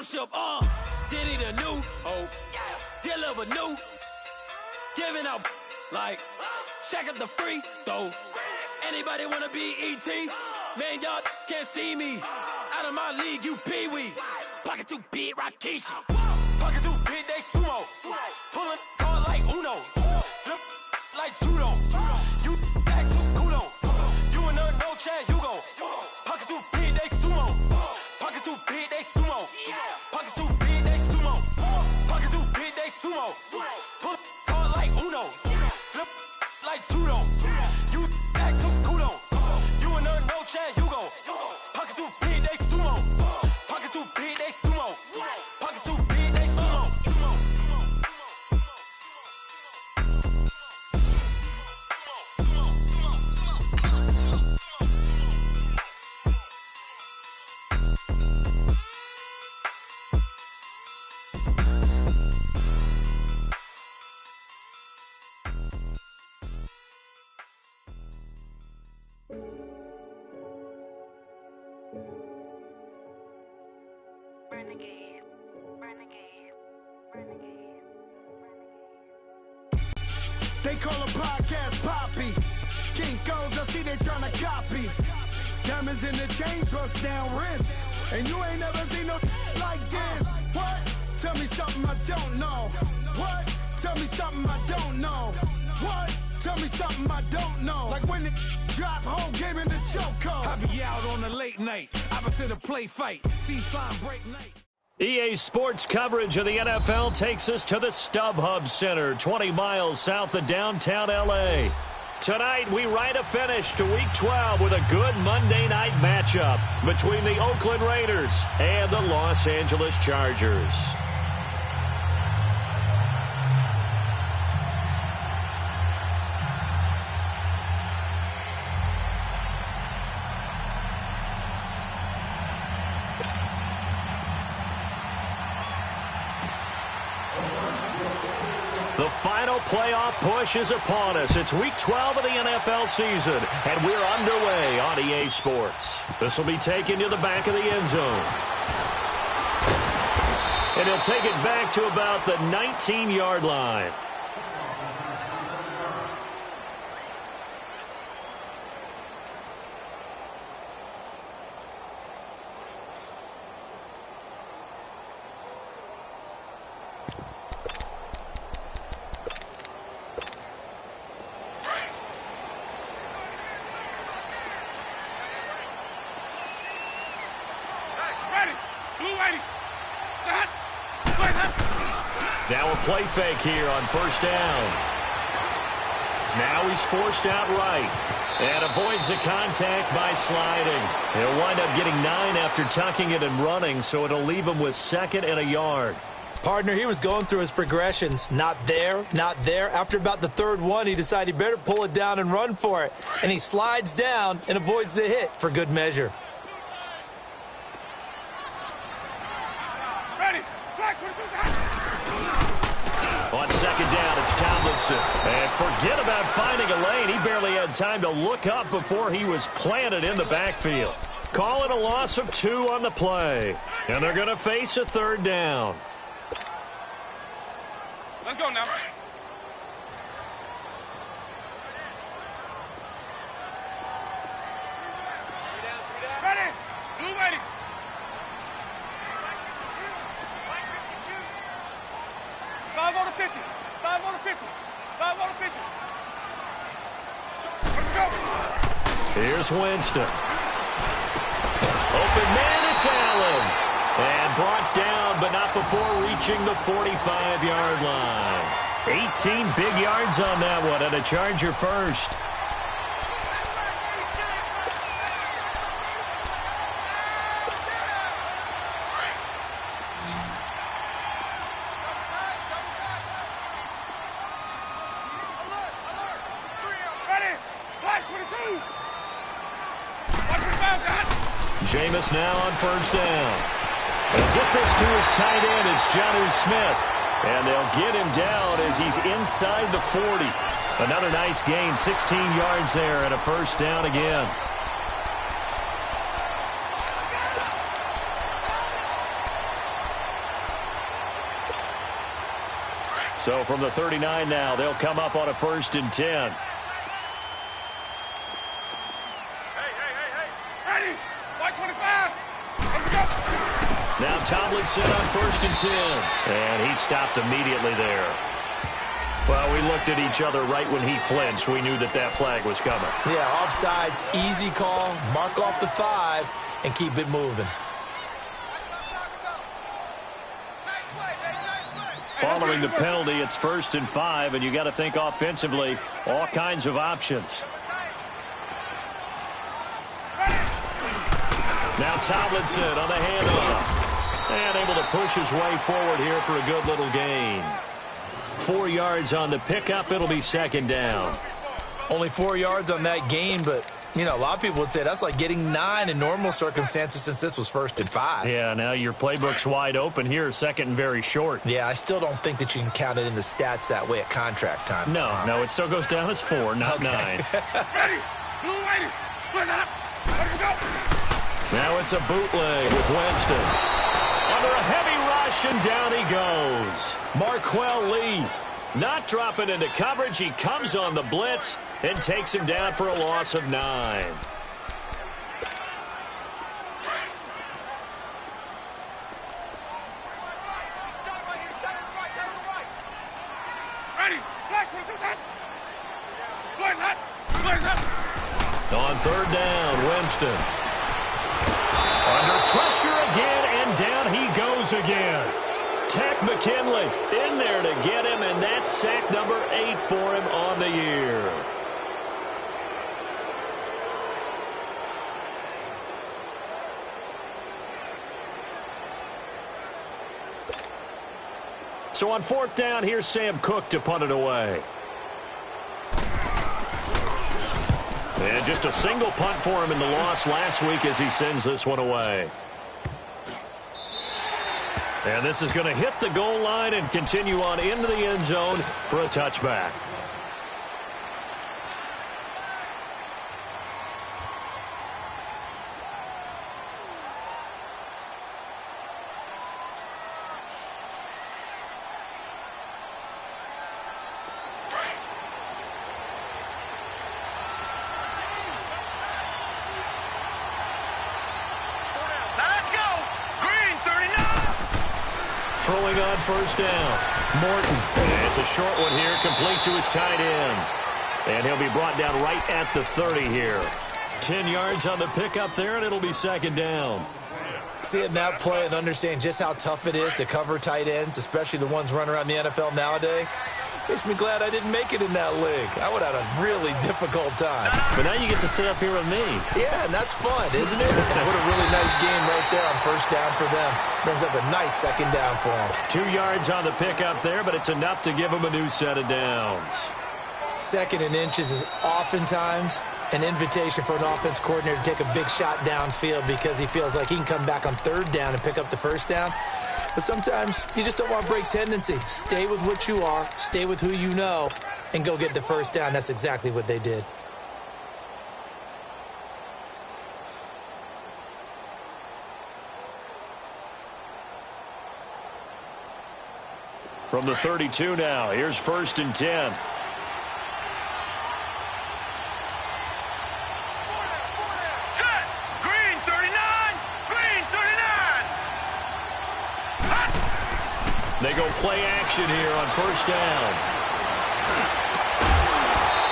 Photoshop, Diddy the new, deliver new, giving out like, shack up the free, though. Anybody wanna be ET? Man, y'all can't see me. Out of my league, you pee-wee. Pocket too big, Rakishi. Pocket too big, they sumo. Pulling card like Uno. Flip like judo. You act too kudo. You and no Chad Hugo. Pocket too big, they sumo. Pocket too big, they sumo. Pocket too big, they sumo. Pocket too big, they sumo. Pull card like Uno. Flip like judo. You act too kudo. You and no Chad Hugo. Pocket too big, they sumo. Pocket too big, they sumo. Pocket too big, they sumo. Renegade, renegade, renegade, renegade. They call a podcast Poppy. Kinkos, I see they tryna copy. Diamonds in the chains, bust down wrists. And you ain't never seen no like this. What? Tell me something I don't know. What? Tell me something I don't know. What? Tell me something I don't know. Like when it drop, whole game in the chokehold. I be out on a late night, opposite a play fight, see sign break night. EA Sports coverage of the NFL takes us to the StubHub Center, 20 miles south of downtown L.A. Tonight, we write a finish to Week 12 with a good Monday night matchup between the Oakland Raiders and the Los Angeles Chargers. The final playoff push is upon us. It's Week 12 of the NFL season, and we're underway on EA Sports. This will be taken to the back of the end zone. And he'll take it back to about the 19-yard line. Now a play fake here on first down. Now he's forced out right and avoids the contact by sliding. He'll wind up getting 9 after tucking it and running, so it'll leave him with 2nd and a yard. Partner, he was going through his progressions. Not there, not there. After about the 3rd one, he decided he better pull it down and run for it. And he slides down and avoids the hit for good measure. On 2nd down, it's Tomlinson. And forget about finding a lane. He barely had time to look up before he was planted in the backfield. Call it a loss of 2 on the play. And they're going to face a 3rd down. Let's go now. Ready? Blue ready. Five on the 50. 5 on the 50. 5 on the 50. Let's go. Here's Winston. Open man, it's Allen. And brought down, but not before reaching the 45-yard line. 18 big yards on that one, and a Charger first. Jameis now on first down. They'll get this to his tight end. It's Jonnu Smith. And they'll get him down as he's inside the 40. Another nice gain, 16 yards there, and a first down again. So from the 39 now, they'll come up on a 1st and 10. Ready? White 25. Let's go. Now Tomlinson on 1st and 10. And he stopped immediately there. Well, we looked at each other right when he flinched. We knew that that flag was coming. Yeah, offsides, easy call. Mark off the 5 and keep it moving. Following the penalty, it's 1st and 5, and you got to think offensively, all kinds of options. Now Tomlinson on the handoff. And able to push his way forward here for a good little gain. 4 yards on the pickup. It'll be 2nd down. Only 4 yards on that gain, but, you know, a lot of people would say that's like getting 9 in normal circumstances since this was 1st and 5. Yeah, now your playbook's wide open here, 2nd and very short. Yeah, I still don't think that you can count it in the stats that way at contract time. No, it still goes down as 4, not 9. Ready? Blue lady. Where's that? Let's go. Now it's a bootleg with Winston. Under a heavy rush, and down he goes. Marquell Lee not dropping into coverage. He comes on the blitz and takes him down for a loss of 9. Ready? Black 22. Where's that? Where's that? On 3rd down, Winston. Under pressure again, and down he goes again. Tech McKinley in there to get him, and that's sack number 8 for him on the year. So on 4th down, here's Sam Cook to punt it away. And just a single punt for him in the loss last week as he sends this one away. And this is going to hit the goal line and continue on into the end zone for a touchback. Throwing on 1st down. Morton. And it's a short one here, complete to his tight end. And he'll be brought down right at the 30 here. 10 yards on the pickup there, and it'll be 2nd down. Seeing that play and understand just how tough it is to cover tight ends, especially the ones running around the NFL nowadays, makes me glad I didn't make it in that league. I would have had a really difficult time. But now you get to sit up here with me. Yeah, and that's fun, isn't it? What a really nice game right there on 1st down for them. Brings up a nice 2nd down for them. 2 yards on the pickup there, but it's enough to give them a new set of downs. 2nd and inches is oftentimes an invitation for an offense coordinator to take a big shot downfield because he feels like he can come back on 3rd down and pick up the 1st down. But sometimes you just don't want to break tendency. Stay with what you are, stay with who you know, and go get the 1st down. That's exactly what they did. From the 32 now, here's 1st and 10. Set. Green 39. Green 39. They go play action here on 1st down.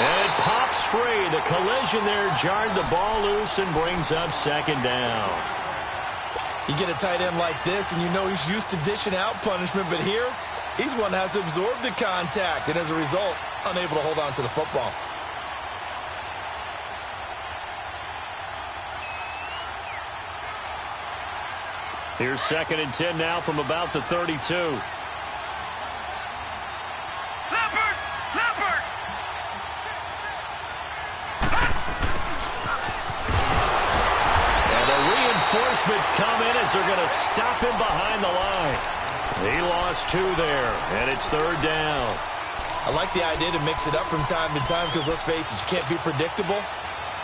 And it pops free. The collision there jarred the ball loose and brings up 2nd down. You get a tight end like this, and you know he's used to dishing out punishment, but here, he's one that has to absorb the contact, and as a result, unable to hold on to the football. Here's 2nd and 10 now from about the 32. Leopard. Leopard. And the reinforcements come in as they're going to stop him behind the line. He lost 2 there, and it's 3rd down. I like the idea to mix it up from time to time because, let's face it, you can't be predictable.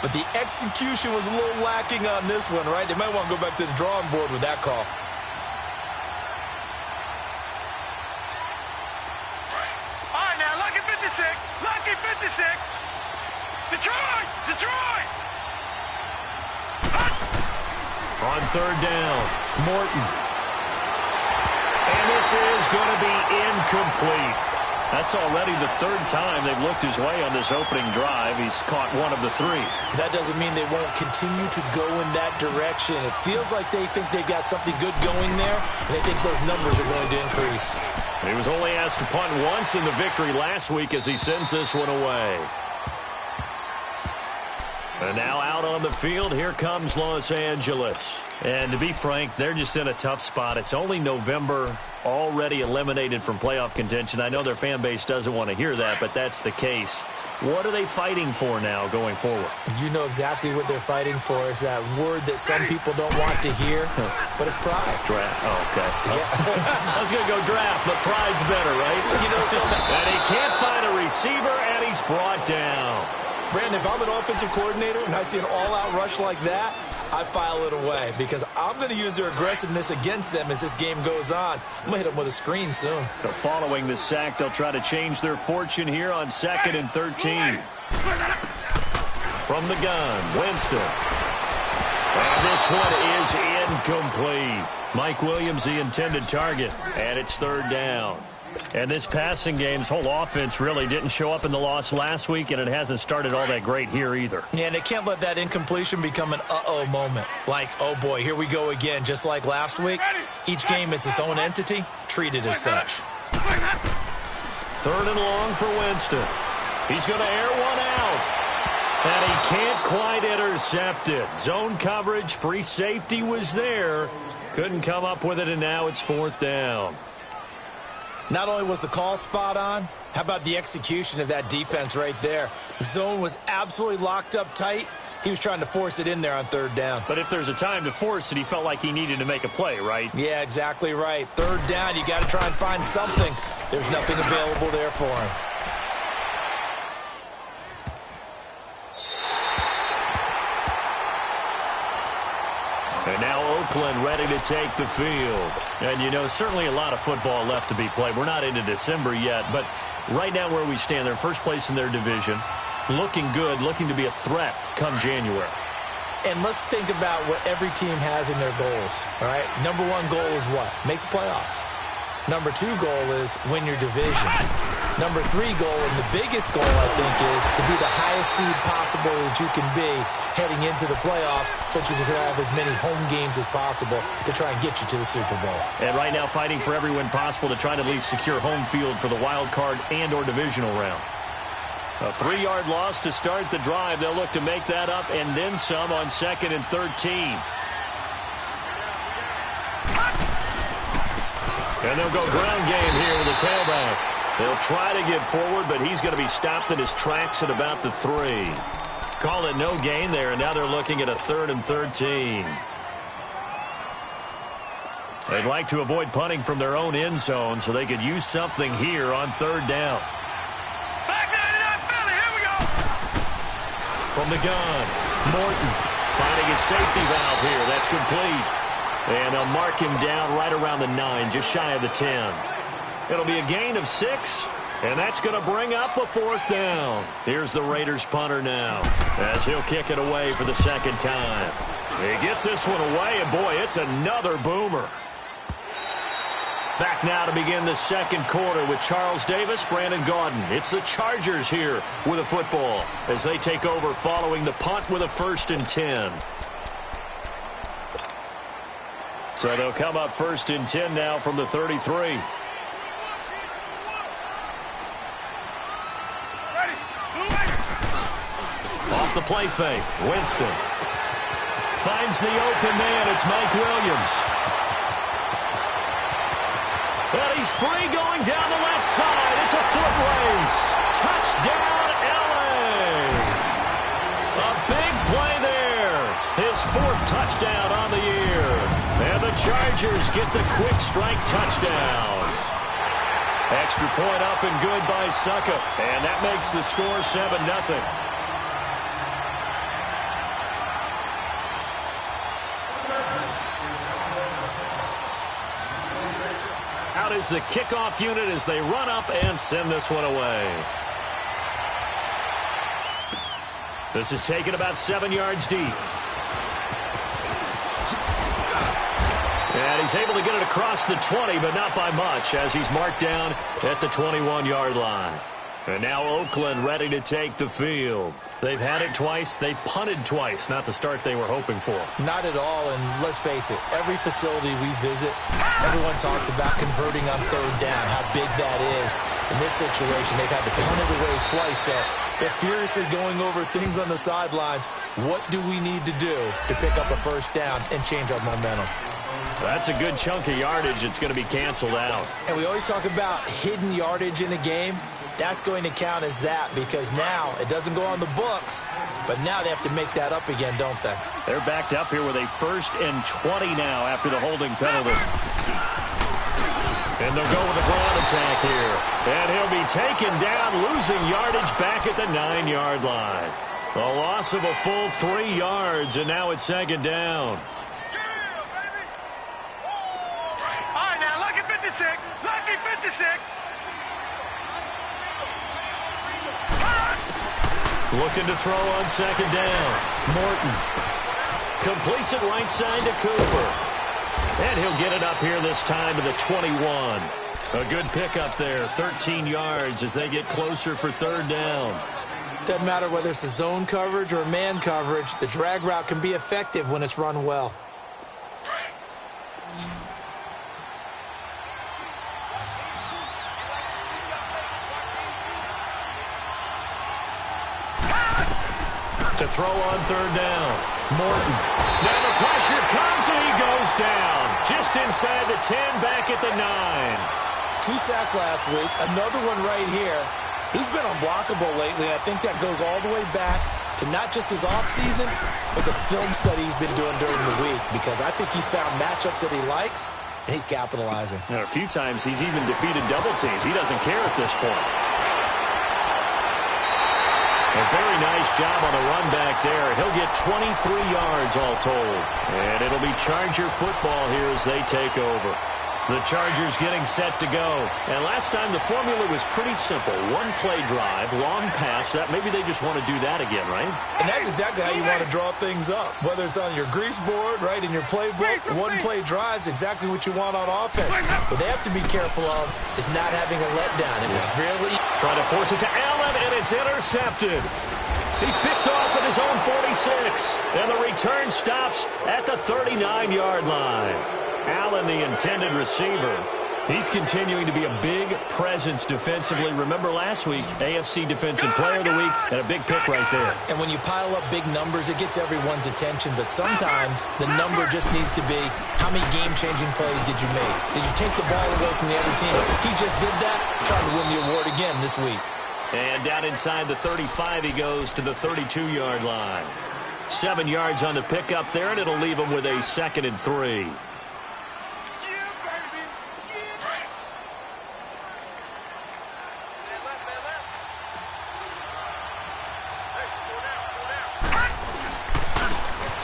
But the execution was a little lacking on this one, right? They might want to go back to the drawing board with that call. On third down, Morton. And this is going to be incomplete. That's already the third time they've looked his way on this opening drive. He's caught one of the three. That doesn't mean they won't continue to go in that direction. It feels like they think they've got something good going there, and they think those numbers are going to increase. He was only asked to punt once in the victory last week as he sends this one away. And now out on the field, here comes Los Angeles. And to be frank, they're just in a tough spot. It's only November, already eliminated from playoff contention. I know their fan base doesn't want to hear that, but that's the case. What are they fighting for now going forward? You know exactly what they're fighting for. Is that word that some people don't want to hear, but it's pride. Draft. Oh, okay. Yeah. I was going to go draft, but pride's better, right? You know something? And he can't find a receiver, and he's brought down. Brandon, if I'm an offensive coordinator and I see an all-out rush like that, I file it away because I'm going to use their aggressiveness against them as this game goes on. I'm going to hit them with a screen soon. So following the sack, they'll try to change their fortune here on 2nd and 13. From the gun, Winston. And this one is incomplete. Mike Williams, the intended target, and it's third down. And this passing game's whole offense really didn't show up in the loss last week, and it hasn't started all that great here either. Yeah, and they can't let that incompletion become an uh-oh moment. Like, oh boy, here we go again, just like last week. Each game is its own entity, treated as such. Third and long for Winston. He's going to air one out. And he can't quite intercept it. Zone coverage, free safety was there. Couldn't come up with it, and now it's fourth down. Not only was the call spot on, how about the execution of that defense right there? Zone was absolutely locked up tight. He was trying to force it in there on third down. But if there's a time to force it, he felt like he needed to make a play, right? Yeah, exactly right. Third down, you got to try and find something. There's nothing available there for him. And now Oakland ready to take the field. And, you know, certainly a lot of football left to be played. We're not into December yet, but right now where we stand, they're first place in their division. Looking good, looking to be a threat come January. And let's think about what every team has in their goals, all right? Number one goal is what? Make the playoffs. Number two goal is win your division. Number three goal, and the biggest goal, I think, is to be the highest seed possible that you can be heading into the playoffs so that you can have as many home games as possible to try and get you to the Super Bowl. And right now fighting for every win possible to try to at least secure home field for the wild card and or divisional round. A 3-yard loss to start the drive. They'll look to make that up and then some on 2nd and 13. And they'll go ground game here with the tailback. They'll try to get forward, but he's going to be stopped in his tracks at about the 3. Call it no gain there, and now they're looking at a 3rd and 13. They'd like to avoid punting from their own end zone so they could use something here on 3rd down. Back there to that Philly. Here we go. From the gun, Morton finding his safety valve here. That's complete. And they'll mark him down right around the 9, just shy of the 10. It'll be a gain of 6, and that's going to bring up a 4th down. Here's the Raiders punter now, as he'll kick it away for the 2nd time. He gets this one away, and boy, it's another boomer. Back now to begin the 2nd quarter with Charles Davis, Brandon Gaudin. It's the Chargers here with a football as they take over following the punt with a 1st and 10. So they'll come up 1st and 10 now from the 33. Off the play fake, Winston finds the open man. It's Mike Williams. And he's free going down the left side. It's a foot race. Touchdown, LA. A big play there. His 4th touchdown on the year. And the Chargers get the quick strike touchdown. Extra point up and good by Succa. And that makes the score 7-0. Out is the kickoff unit as they run up and send this one away. This is taken about 7 yards deep. And he's able to get it across the 20, but not by much, as he's marked down at the 21-yard line. And now Oakland ready to take the field. They've had it twice. They've punted twice. Not the start they were hoping for. Not at all, and let's face it, every facility we visit, everyone talks about converting on third down, how big that is. In this situation, they've had to punt it away twice, so they're furiously going over things on the sidelines. What do we need to do to pick up a first down and change our momentum? That's a good chunk of yardage. It's going to be canceled out. And we always talk about hidden yardage in a game. That's going to count as that because now it doesn't go on the books, but now they have to make that up again, don't they? They're backed up here with a 1st and 20 now after the holding penalty. And they'll go with a ground attack here. And he'll be taken down, losing yardage back at the 9-yard line. A loss of a full 3 yards, and now it's 2nd down. All right, now, lucky 56. Lucky 56. Looking to throw on 2nd down. Morton completes it right side to Cooper. And he'll get it up here this time to the 21. A good pickup there, 13 yards as they get closer for 3rd down. Doesn't matter whether it's a zone coverage or man coverage, the drag route can be effective when it's run well. To throw on 3rd down. Morton. Now the pressure comes and he goes down. Just inside the 10, back at the 9. 2 sacks last week, another one right here. He's been unblockable lately, and I think that goes all the way back to not just his offseason, but the film study he's been doing during the week, because I think he's found matchups that he likes, and he's capitalizing. And a few times he's even defeated double teams. He doesn't care at this point. A very nice job on the run back there. He'll get 23 yards all told. And it'll be Charger football here as they take over. The Chargers getting set to go. And last time the formula was pretty simple. 1-play drive, long pass. That maybe they just want to do that again, right? And that's exactly how you want to draw things up. Whether it's on your grease board, right, in your playbook, 1-play drive's exactly what you want on offense. What they have to be careful of is not having a letdown. It is really trying to force it to Allen, and it's intercepted. He's picked off at his own 46. And the return stops at the 39-yard line. Allen, the intended receiver. He's continuing to be a big presence defensively. Remember last week, AFC Defensive Player of the Week, and a big pick right there. And when you pile up big numbers, it gets everyone's attention. But sometimes the number just needs to be, how many game-changing plays did you make? Did you take the ball away from the other team? He just did that, trying to win the award again this week. And down inside the 35, he goes to the 32-yard line. 7 yards on the pickup there, and it'll leave him with a 2nd and 3.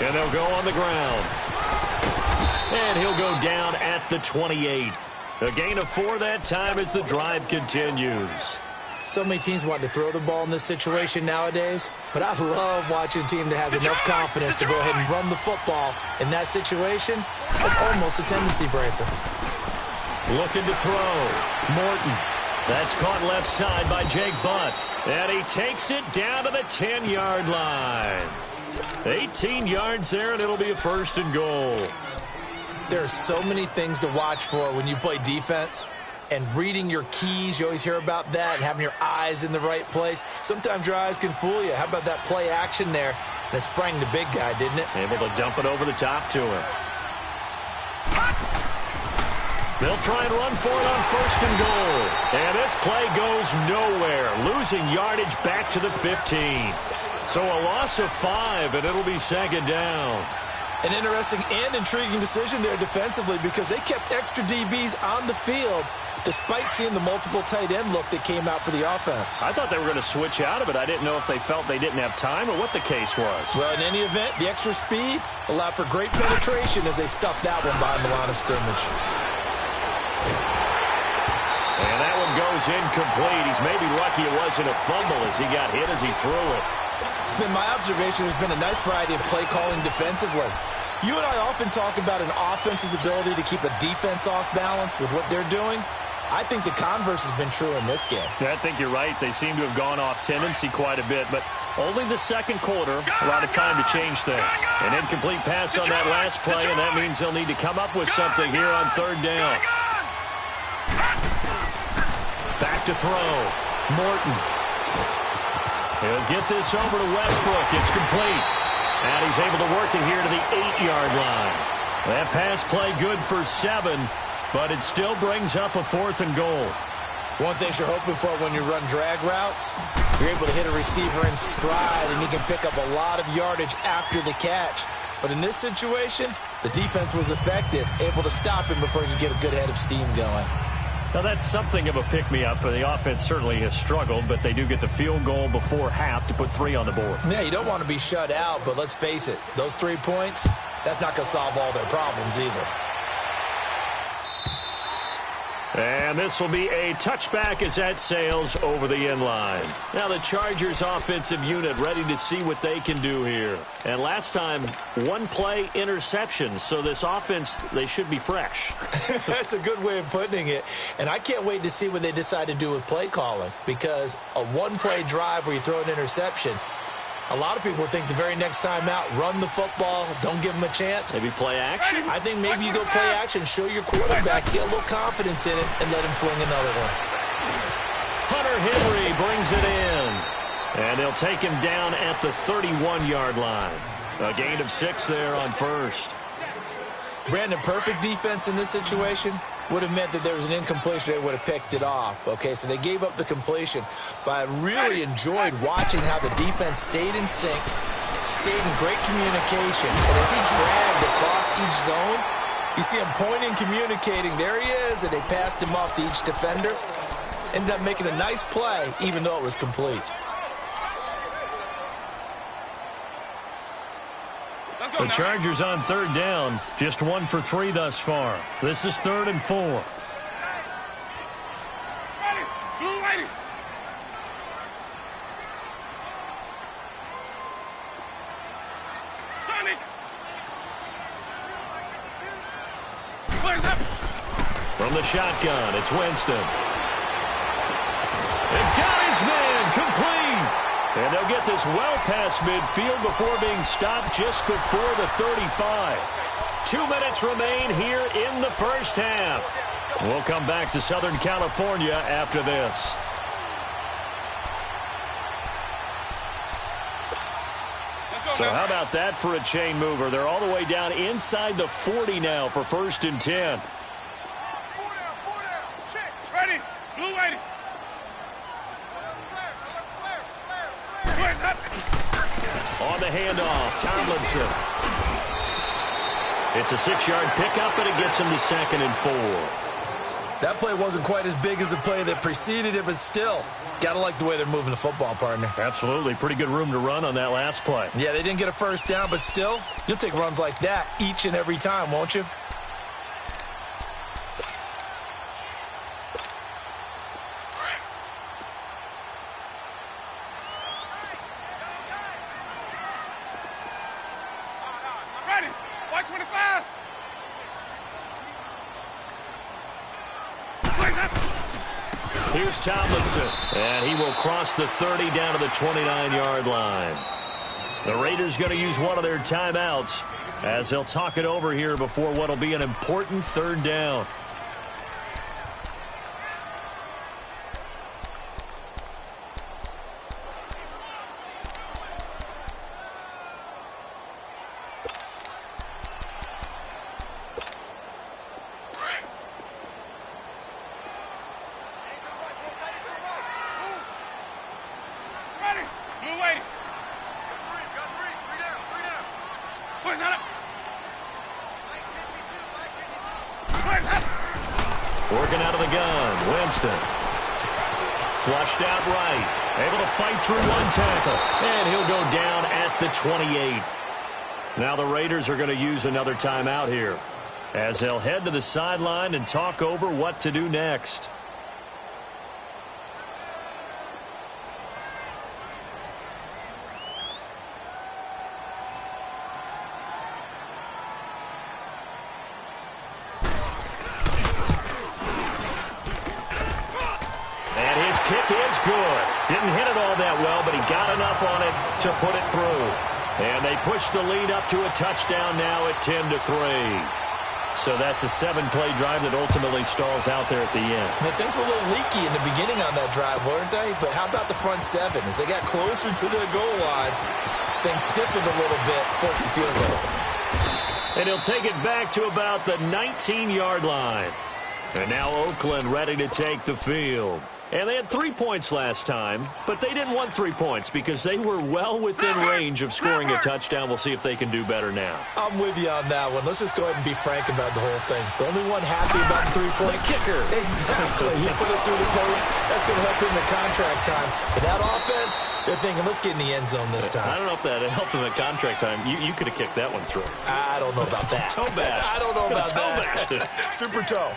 And they'll go on the ground. And he'll go down at the 28. A gain of 4 that time as the drive continues. So many teams want to throw the ball in this situation nowadays, but I love watching a team that has enough confidence to go ahead and run the football. In that situation, it's almost a tendency breaker. Looking to throw. Morton. That's caught left side by Jake Butt. And he takes it down to the 10-yard line. 18 yards there, and it'll be a 1st and goal. There are so many things to watch for when you play defense. And reading your keys, you always hear about that, and having your eyes in the right place. Sometimes your eyes can fool you. How about that play action there? And it sprang the big guy, didn't it? Able to dump it over the top to him. They'll try and run for it on 1st and goal. And this play goes nowhere, losing yardage back to the 15. So a loss of 5, and it'll be 2nd down. An interesting and intriguing decision there defensively because they kept extra DBs on the field despite seeing the multiple tight end look that came out for the offense. I thought they were going to switch out of it. I didn't know if they felt they didn't have time or what the case was. Well, in any event, the extra speed allowed for great penetration as they stuffed that one behind the line of scrimmage. And that one goes incomplete. He's maybe lucky it wasn't a fumble as he got hit as he threw it. It's been my observation there's been a nice variety of play calling defensively. You and I often talk about an offense's ability to keep a defense off balance with what they're doing. I think the converse has been true in this game. Yeah, I think you're right. They seem to have gone off tendency quite a bit, but only the second quarter, a lot of time to change things. An incomplete pass on that last play, and that means they'll need to come up with something here on third down. Back to throw. Morton. He'll get this over to Westbrook. It's complete. And he's able to work it here to the 8-yard line. That pass play good for 7, but it still brings up a 4th and goal. One thing you're hoping for when you run drag routes, you're able to hit a receiver in stride, and he can pick up a lot of yardage after the catch. But in this situation, the defense was effective, able to stop him before he could get a good head of steam going. Now, that's something of a pick-me-up. The offense certainly has struggled, but they do get the field goal before half to put 3 on the board. Yeah, you don't want to be shut out, but let's face it, those 3 points, that's not going to solve all their problems either. And this will be a touchback as that sails over the end line. Now the Chargers offensive unit ready to see what they can do here. And last time, 1-play interception. So this offense, they should be fresh. That's a good way of putting it. And I can't wait to see what they decide to do with play calling. Because a 1-play drive where you throw an interception, a lot of people think the very next time out, run the football, don't give them a chance. Maybe play action? I think maybe you go play action, show your quarterback, get a little confidence in it, and let him fling another one. Hunter Henry brings it in. And they'll take him down at the 31-yard line. A gain of 6 there on first. Brandon, perfect defense in this situation would have meant that there was an incompletion. They would have picked it off. Okay, so they gave up the completion. But I really enjoyed watching how the defense stayed in sync, stayed in great communication. And as he dragged across each zone, you see him pointing, communicating. There he is, and they passed him off to each defender. Ended up making a nice play, even though it was complete. The Chargers on third down, just 1 for 3 thus far. This is 3rd and 4. Ready. Blue lady. Sonic. What is happening? From the shotgun, it's Winston. And got his man, complete. And they'll get this well past midfield before being stopped just before the 35. 2 minutes remain here in the first half. We'll come back to Southern California after this. So how about that for a chain mover? They're all the way down inside the 40 now for 1st and 10. 4 down. Check. Ready. Blue lady. On the handoff, Tomlinson. It's a 6-yard pickup, and it gets him to 2nd and 4. That play wasn't quite as big as the play that preceded it, but still, got to like the way they're moving the football, partner. Absolutely. Pretty good room to run on that last play. Yeah, they didn't get a first down, but still, you'll take runs like that each and every time, won't you? Ready. White 25. Here's Tomlinson, and he will cross the 30 down to the 29-yard line. The Raiders going to use one of their timeouts as they'll talk it over here before what will be an important 3rd down. Ready. Blue lady. Got three. Three down. Where's that up? Where's that? Working out of the gun, Winston. Flushed out right. Able to fight through one tackle. And he'll go down at the 28. Now the Raiders are going to use another timeout here as they'll head to the sideline and talk over what to do next. kick is good. Didn't hit it all that well, but he got enough on it to put it through. And they push the lead up to a touchdown now at 10-3. So that's a 7-play drive that ultimately stalls out there at the end. And things were a little leaky in the beginning on that drive, weren't they? But how about the front seven? As they got closer to the goal line, things stiffened a little bit, forced the field goal. And he'll take it back to about the 19-yard line. And now Oakland ready to take the field. And they had 3 points last time, but they didn't want 3 points because they were well within range of scoring a touchdown. We'll see if they can do better now. I'm with you on that one. Let's just go ahead and be frank about the whole thing. The only one happy about the 3-point kicker. Exactly. He put it through the post. That's going to help him in contract time. But that offense, they're thinking, let's get in the end zone this time. I don't know if that helped him at contract time. You could have kicked that one through. I don't know about that. Toe bash. I don't know about that. Super toe.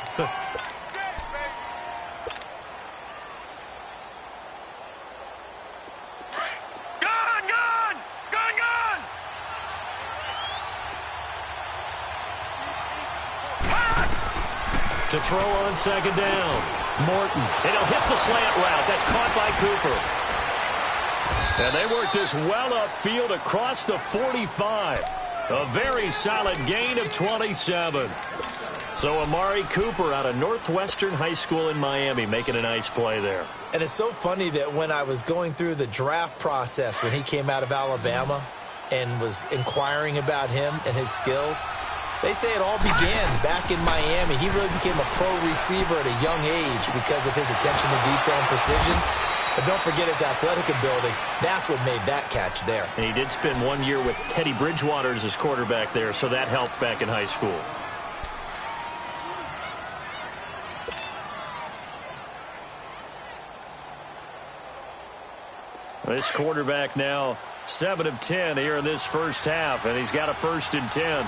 To throw on second down. Morton. And he'll hit the slant route. That's caught by Cooper. And they work this well upfield across the 45. A very solid gain of 27. So Amari Cooper out of Northwestern High School in Miami making a nice play there. And it's so funny that when I was going through the draft process when he came out of Alabama and was inquiring about him and his skills, they say it all began back in Miami. He really became a pro receiver at a young age because of his attention to detail and precision. But don't forget his athletic ability. That's what made that catch there. And he did spend 1 year with Teddy Bridgewater as his quarterback there, so that helped back in high school. This quarterback now 7 of 10 here in this first half, and he's got a 1st and 10.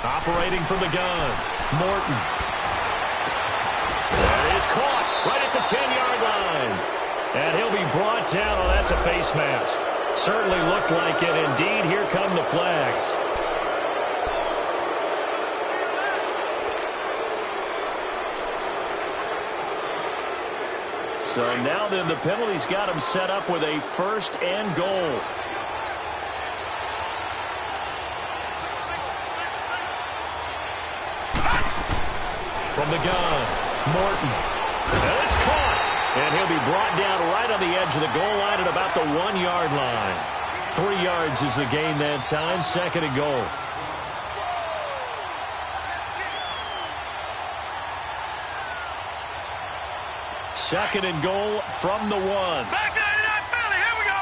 Operating from the gun, Morton. That is caught right at the 10-yard line. And he'll be brought down. Oh, that's a face mask. Certainly looked like it. Indeed, here come the flags. So now then the penalty's got him set up with a 1st and goal. From the gun, Morton. And it's caught. And he'll be brought down right on the edge of the goal line at about the 1-yard line. 3 yards is the gain that time. 2nd and goal. Second and goal from the 1. Back 99 Philly. Here we go.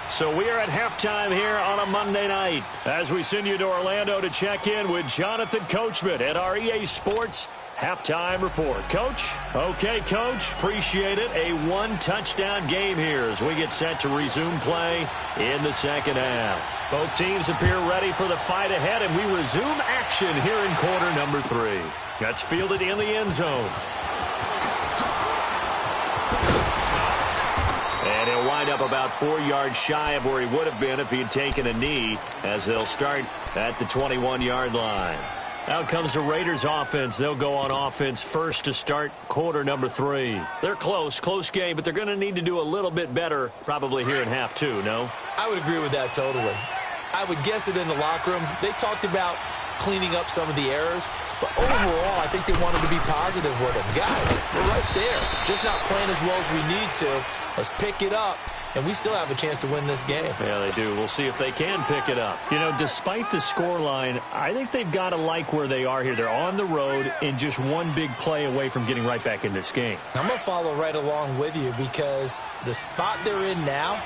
So we are at halftime here on a Monday night as we send you to Orlando to check in with Jonathan Coachman at our EA Sports Halftime Report. Coach? Okay, Coach. Appreciate it. A 1-touchdown game here as we get set to resume play in the second half. Both teams appear ready for the fight ahead, and we resume action here in quarter number 3. That's fielded in the end zone. And he'll wind up about 4 yards shy of where he would have been if he had taken a knee, as they'll start at the 21-yard line. Out comes the Raiders offense. They'll go on offense first to start quarter number 3. They're close game, but they're going to need to do a little bit better probably here in half 2, no? I would agree with that totally. I would guess it in the locker room. They talked about cleaning up some of the errors, but overall, I think they wanted to be positive with them. Guys, we're right there. Just not playing as well as we need to. Let's pick it up, and we still have a chance to win this game. Yeah, they do. We'll see if they can pick it up. You know, despite the scoreline, I think they've got to like where they are here. They're on the road and just one big play away from getting right back in this game. I'm going to follow right along with you because the spot they're in now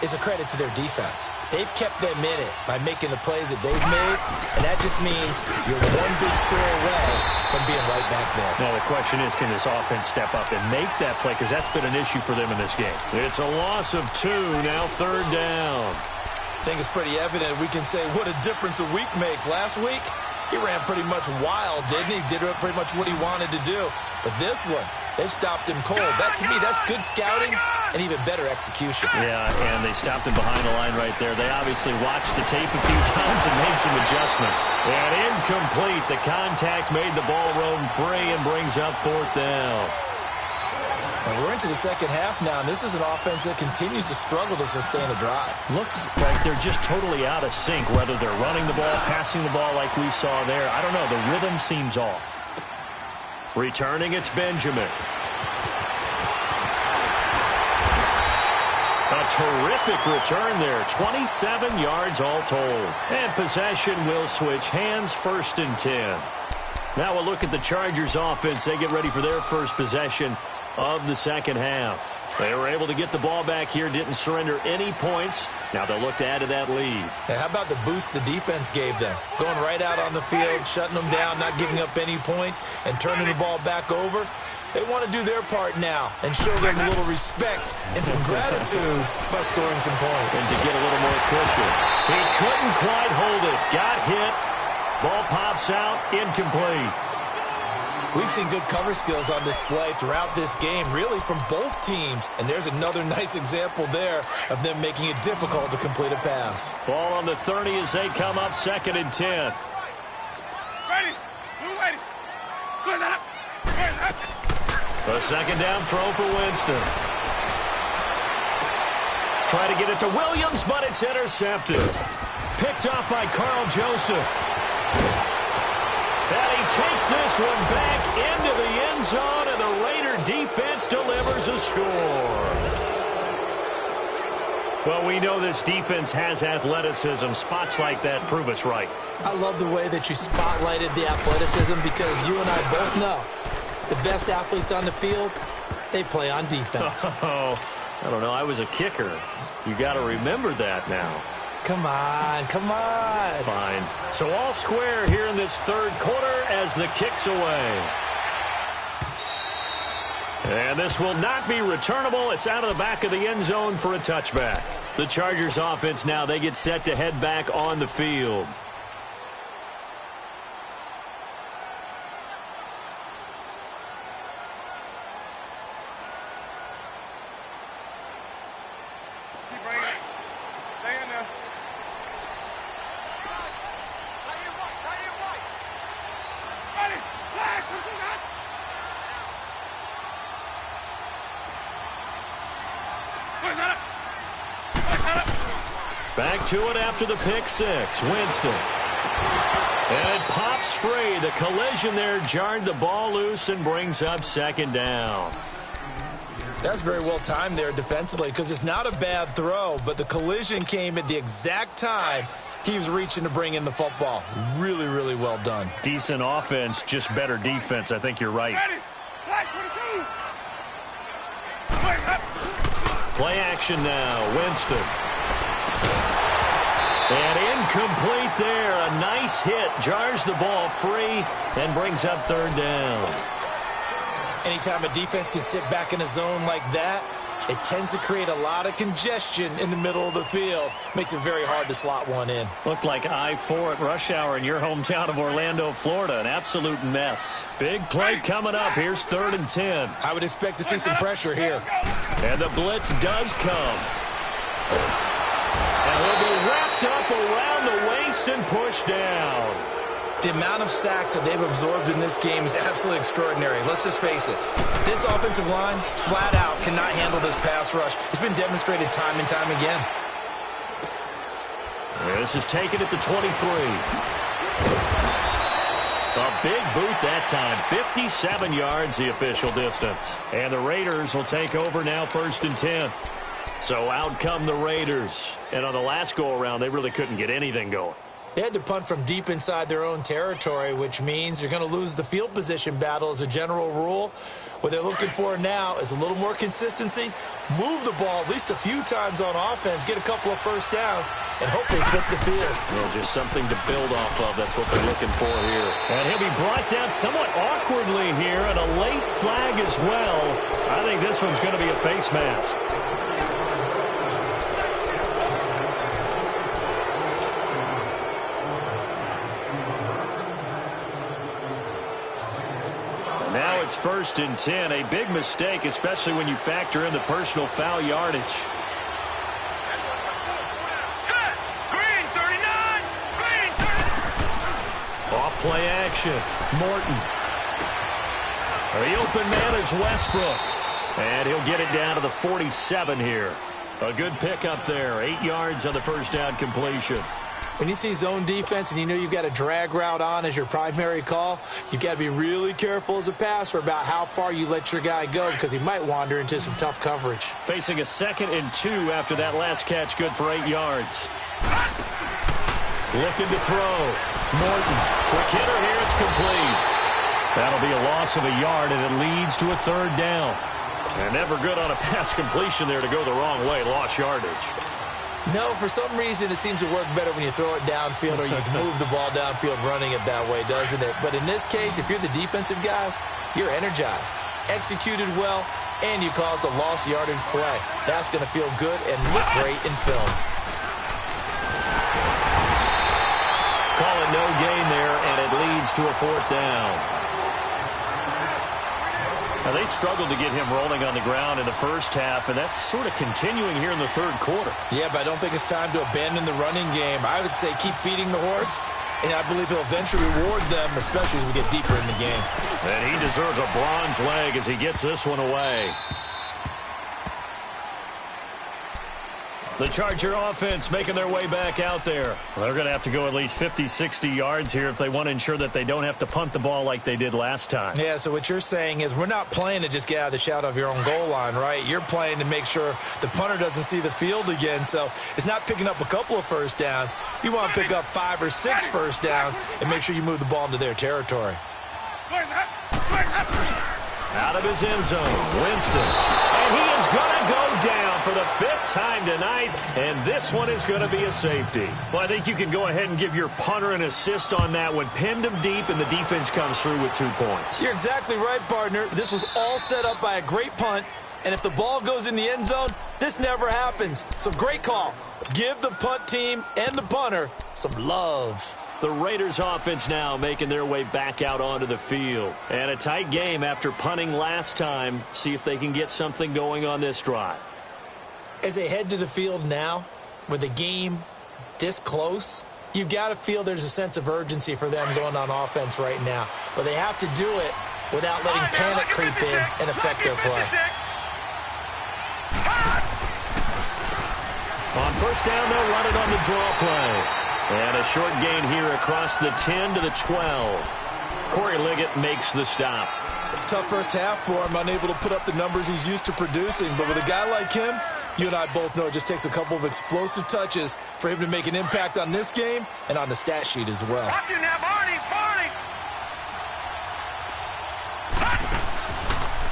is a credit to their defense. They've kept them in it by making the plays that they've made, and that just means you're one big score away from being right back there. Now, the question is, can this offense step up and make that play? Because that's been an issue for them in this game. It's a loss of 2, now 3rd down. I think it's pretty evident. We can say what a difference a week makes. Last week, he ran pretty much wild, didn't he? Did pretty much what he wanted to do. But this one, they've stopped him cold. That, to me, that's good scouting and even better execution. Yeah, and they stopped him behind the line right there. They obviously watched the tape a few times and made some adjustments. And incomplete. The contact made the ball roam free and brings up 4th down. And we're into the second half now, and this is an offense that continues to struggle to sustain a drive. Looks like they're just totally out of sync, whether they're running the ball, passing the ball like we saw there. I don't know. The rhythm seems off. Returning, it's Benjamin. A terrific return there. 27 yards all told. And possession will switch hands, 1st and 10. Now we'll look at the Chargers offense. They get ready for their first possession of the second half. They were able to get the ball back here, didn't surrender any points. Now they'll look to add to that lead. Hey, how about the boost the defense gave them? Going right out on the field, shutting them down, not giving up any points, and turning the ball back over. They want to do their part now and show them a little respect and some gratitude by scoring some points. And to get a little more cushion. He couldn't quite hold it. Got hit. Ball pops out. Incomplete. We've seen good cover skills on display throughout this game, really from both teams. And there's another nice example there of them making it difficult to complete a pass. Ball on the 30 as they come up 2nd and 10. Ready. Move ready. Where's that? Where's that? A second down throw for Winston. Try to get it to Williams, but it's intercepted. Picked off by Carl Joseph. And he takes this one back into the end zone, and the Raider defense delivers a score. Well, we know this defense has athleticism. Spots like that prove us right. I love the way that you spotlighted the athleticism because you and I both know the best athletes on the field, they play on defense. Oh, I don't know. I was a kicker. You got to remember that now. Come on, come on. Fine. So all square here in this 3rd quarter as the kick's away. And this will not be returnable. It's out of the back of the end zone for a touchback. The Chargers offense now, they get set to head back on the field. Keep bringing it. Stay in there. Ready. Flag. Where's that? Back to it after the pick 6. Winston. And it pops free. The collision there jarred the ball loose and brings up 2nd down. That's very well timed there defensively because it's not a bad throw, but the collision came at the exact time he was reaching to bring in the football. Really, really well done. Decent offense, just better defense. I think you're right. Ready. Flag 22. Where's that? Play action now. Winston. And incomplete there. A nice hit. Jars the ball free and brings up 3rd down. Anytime a defense can sit back in a zone like that, it tends to create a lot of congestion in the middle of the field. Makes it very hard to slot one in. Looked like I-4 at rush hour in your hometown of Orlando, Florida. An absolute mess. Big play coming up. Here's 3rd and 10. I would expect to see some pressure here. And the blitz does come. And will be wrapped up around the waist and pushed down. The amount of sacks that they've absorbed in this game is absolutely extraordinary. Let's just face it. This offensive line, flat out, cannot handle this pass rush. It's been demonstrated time and time again. This is taken at the 23. A big boot that time. 57 yards the official distance. And the Raiders will take over now 1st and 10. So out come the Raiders. And on the last go-around, they really couldn't get anything going. They had to punt from deep inside their own territory, which means you're going to lose the field position battle as a general rule. What they're looking for now is a little more consistency, move the ball at least a few times on offense, get a couple of first downs, and hopefully flip the field. Well, just something to build off of. That's what they're looking for here. And he'll be brought down somewhat awkwardly here, and a late flag as well. I think this one's going to be a face mask. it's 1st and 10. A big mistake, especially when you factor in the personal foul yardage. Set! Green 39! Green 39! Off play action. Morton. The open man is Westbrook. And he'll get it down to the 47 here. A good pickup there. 8 yards on the first down completion. When you see zone defense and you know you've got a drag route on as your primary call, you've got to be really careful as a passer about how far you let your guy go because he might wander into some tough coverage. Facing a 2nd and 2 after that last catch, good for 8 yards. Looking to throw. Morton. Quick hitter here, it's complete. That'll be a loss of a yard, and it leads to a 3rd down. And never good on a pass completion there to go the wrong way. Lost yardage. No, for some reason it seems to work better when you throw it downfield or you can move the ball downfield running it that way, doesn't it? But in this case, if you're the defensive guys, you're energized, executed well, and you caused a lost yardage play. That's going to feel good and look great in film. Call it no gain there, and it leads to a 4th down. Now, they struggled to get him rolling on the ground in the first half, and that's sort of continuing here in the 3rd quarter. Yeah, but I don't think it's time to abandon the running game. I would say keep feeding the horse, and I believe he'll eventually reward them, especially as we get deeper in the game. And he deserves a bronze leg as he gets this one away. The Charger offense making their way back out there. Well, they're going to have to go at least 50, 60 yards here if they want to ensure that they don't have to punt the ball like they did last time. Yeah, so what you're saying is we're not playing to just get out of the shadow of your own goal line, right? You're playing to make sure the punter doesn't see the field again. So it's not picking up a couple of first downs. You want to pick up 5 or 6 first downs and make sure you move the ball into their territory. Out of his end zone, Winston. And he is going to go down for the 5th time tonight, and this one is going to be a safety. Well, I think you can go ahead and give your punter an assist on that one. Pinned him deep, and the defense comes through with 2 points. You're exactly right, partner. This was all set up by a great punt, and if the ball goes in the end zone, this never happens. So great call. Give the punt team and the punter some love. The Raiders offense now making their way back out onto the field. And a tight game after punting last time. See if they can get something going on this drive. As they head to the field now, with the game this close, you've got to feel there's a sense of urgency for them going on offense right now. But they have to do it without letting panic creep in and affect their play. On first down, they'll run it on the draw play. And a short gain here across the 10 to the 12. Corey Liggett makes the stop. Tough first half for him, unable to put up the numbers he's used to producing. But with a guy like him, you and I both know it just takes a couple of explosive touches for him to make an impact on this game and on the stat sheet as well. Watch it now, Barney! Barney!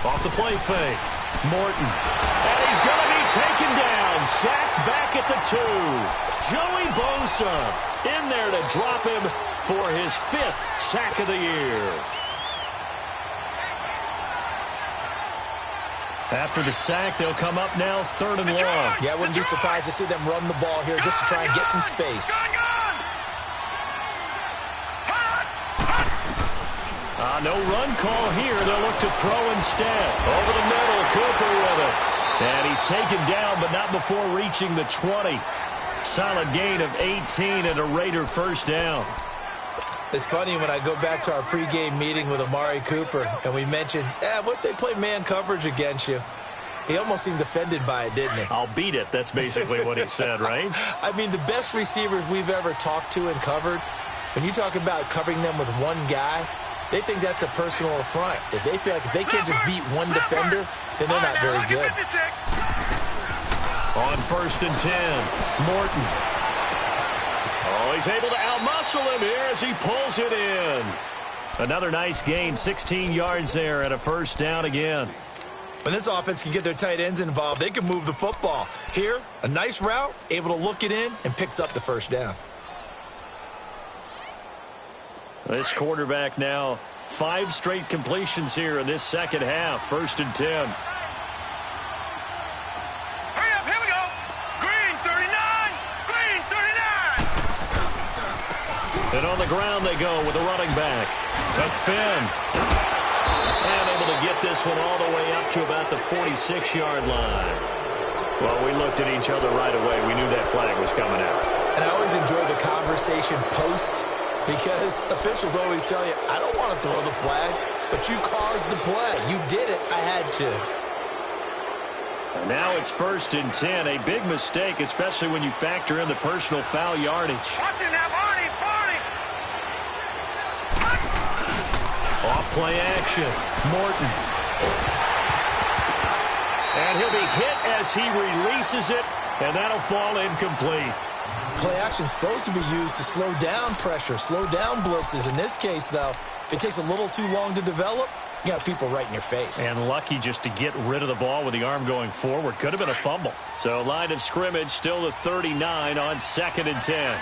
Off the play fake. Morton. And he's going to be taken down. Sacked back at the 2. Joey Bosa in there to drop him for his 5th sack of the year. After the sack, they'll come up now 3rd and long. Yeah, I wouldn't be surprised to see them run the ball here just to try and get some space. No run call here. They'll look to throw instead. Over the middle, Cooper with it. And he's taken down, but not before reaching the 20. Solid gain of 18 and a Raider first down. It's funny when I go back to our pregame meeting with Amari Cooper, and we mentioned, what if they play man coverage against you? He almost seemed offended by it, didn't he? I'll beat it. That's basically what he said, right? I mean, the best receivers we've ever talked to and covered, when you talk about covering them with one guy, they think that's a personal affront. If they feel like if they can't just beat one defender, then they're not very good. On 1st and 10, Morton. Oh, he's able to outmuscle him here as he pulls it in. Another nice gain, 16 yards there and a first down again. When this offense can get their tight ends involved, they can move the football. Here, a nice route, able to look it in, and picks up the first down. This quarterback now 5 straight completions here in this second half. 1st and 10. Hurry up, here we go. Green 39, green 39. And on the ground they go with the running back. A spin. And able to get this one all the way up to about the 46-yard line. Well, we looked at each other right away. We knew that flag was coming out. And I always enjoy the conversation post because officials always tell you, I don't want to throw the flag, but you caused the play. You did it. I had to. And now it's 1st and 10. A big mistake, especially when you factor in the personal foul yardage. Watching that, Barney! Off play action. Morton. And he'll be hit as he releases it, and that'll fall incomplete. Play action is supposed to be used to slow down pressure, slow down blitzes. In this case, though, if it takes a little too long to develop, you got people right in your face. And lucky just to get rid of the ball with the arm going forward. Could have been a fumble. So line of scrimmage still the 39 on 2nd and 10.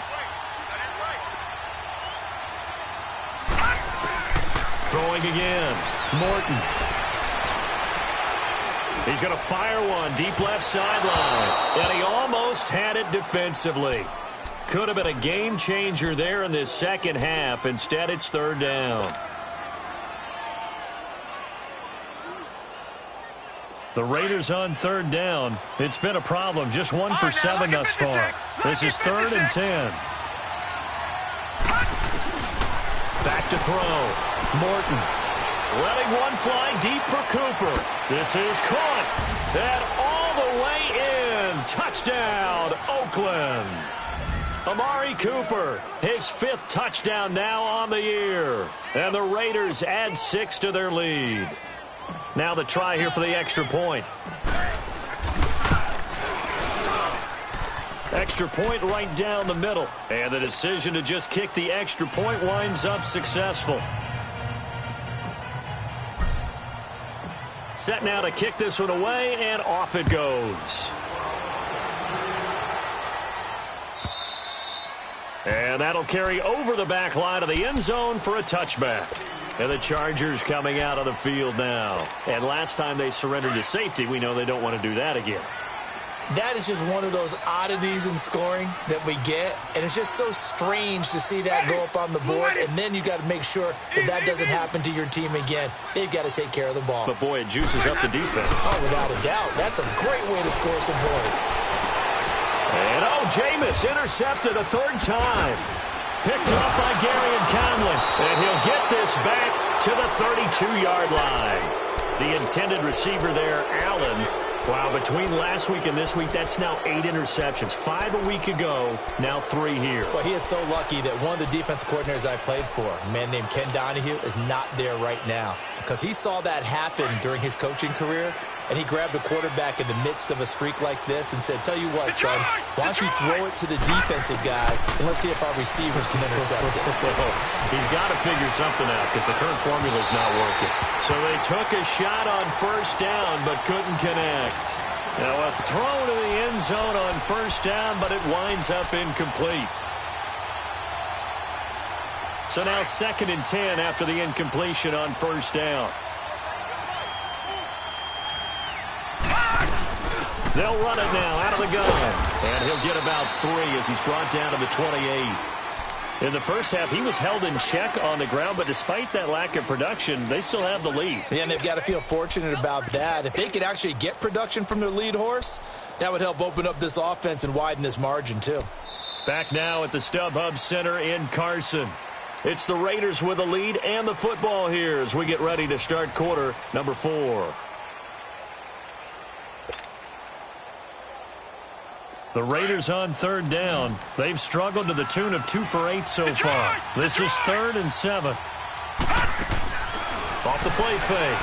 Throwing again. Morton. He's going to fire one deep left sideline. And he almost had it defensively. Could have been a game changer there in this second half. Instead, it's 3rd down. The Raiders on 3rd down. It's been a problem. Just 1 for 7 thus far. This is 3rd and 10. Back to throw. Morton. Letting one fly deep for Cooper. This is caught. And all the way in. Touchdown, Oakland. Amari Cooper, his 5th touchdown now on the year. And the Raiders add 6 to their lead. Now the try here for the extra point. Extra point right down the middle. And the decision to just kick the extra point winds up successful. Set now to kick this one away, and off it goes. And that'll carry over the back line of the end zone for a touchback. And the Chargers coming out of the field now. And last time they surrendered to safety, we know they don't want to do that again. That is just one of those oddities in scoring that we get. And it's just so strange to see that go up on the board. And then you got to make sure that that doesn't happen to your team again. They've got to take care of the ball. But, boy, it juices up the defense. Oh, without a doubt. That's a great way to score some points. And, Jameis intercepted a 3rd time. Picked up by Gary and Conley. And he'll get this back to the 32-yard line. The intended receiver there, Allen. Wow, between last week and this week, that's now 8 interceptions. 5 a week ago, now 3 here. Well, he is so lucky that one of the defense coordinators I played for, a man named Ken Donahue, is not there right now. Because he saw that happen during his coaching career, and he grabbed a quarterback in the midst of a streak like this and said, tell you what, son, why don't you throw it to the defensive guys, and let's see if our receivers can intercept it. He's got to figure something out because the current formula is not working. So they took a shot on 1st down but couldn't connect. Now a throw to the end zone on 1st down, but it winds up incomplete. So now 2nd and 10 after the incompletion on 1st down. They'll run it now out of the gun. And he'll get about 3 as he's brought down to the 28. In the first half, he was held in check on the ground, but despite that lack of production, they still have the lead. Yeah, and they've got to feel fortunate about that. If they could actually get production from their lead horse, that would help open up this offense and widen this margin, too. Back now at the StubHub Center in Carson. It's the Raiders with the lead and the football here as we get ready to start quarter number 4. The Raiders on 3rd down. They've struggled to the tune of 2 for 8 so far. This is 3rd and 7. Off the play fake.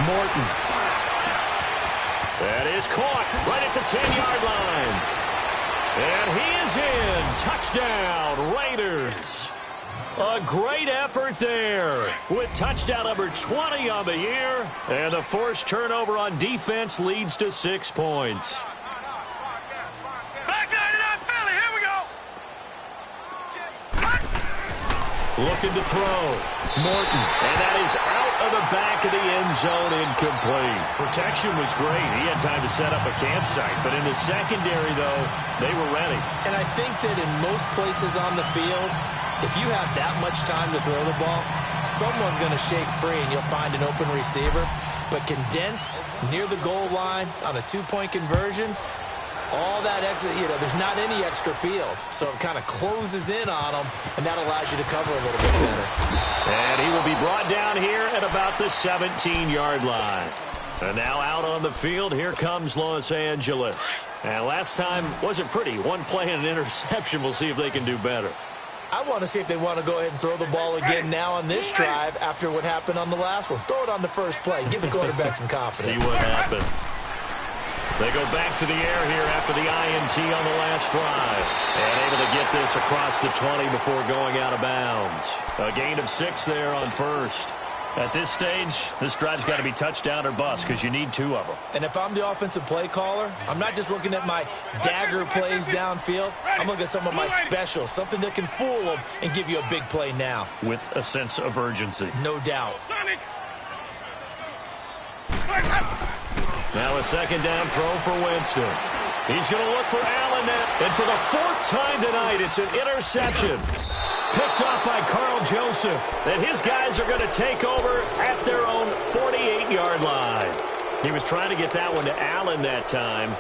Morton. That is caught right at the 10-yard line. And he is in. Touchdown, Raiders. A great effort there with touchdown number 20 on the year. And the forced turnover on defense leads to 6 points. Looking to throw. Morton. And that is out of the back of the end zone, incomplete. Protection was great. He had time to set up a campsite. But in the secondary, though, they were ready. And I think that in most places on the field, if you have that much time to throw the ball, someone's going to shake free and you'll find an open receiver. But condensed near the goal line on a two-point conversion, all that extra, there's not any extra field. So it kind of closes in on them, and that allows you to cover a little bit better. And he will be brought down here at about the 17-yard line. And now out on the field, here comes Los Angeles. And last time wasn't pretty. One play and an interception. We'll see if they can do better. I want to see if they want to go ahead and throw the ball again now on this drive after what happened on the last one. Throw it on the first play. Give the quarterback some confidence. See what happens. They go back to the air here after the INT on the last drive. And able to get this across the 20 before going out of bounds. A gain of 6 there on first. At this stage, this drive's got to be touchdown or bust because you need 2 of them. And if I'm the offensive play caller, I'm not just looking at my dagger plays downfield. I'm looking at some of my specials, something that can fool them and give you a big play now. With a sense of urgency. No doubt. Now a second down throw for Winston. He's going to look for Allen. And for the 4th time tonight, it's an interception. Picked off by Carl Joseph. And his guys are going to take over at their own 48-yard line. He was trying to get that one to Allen that time.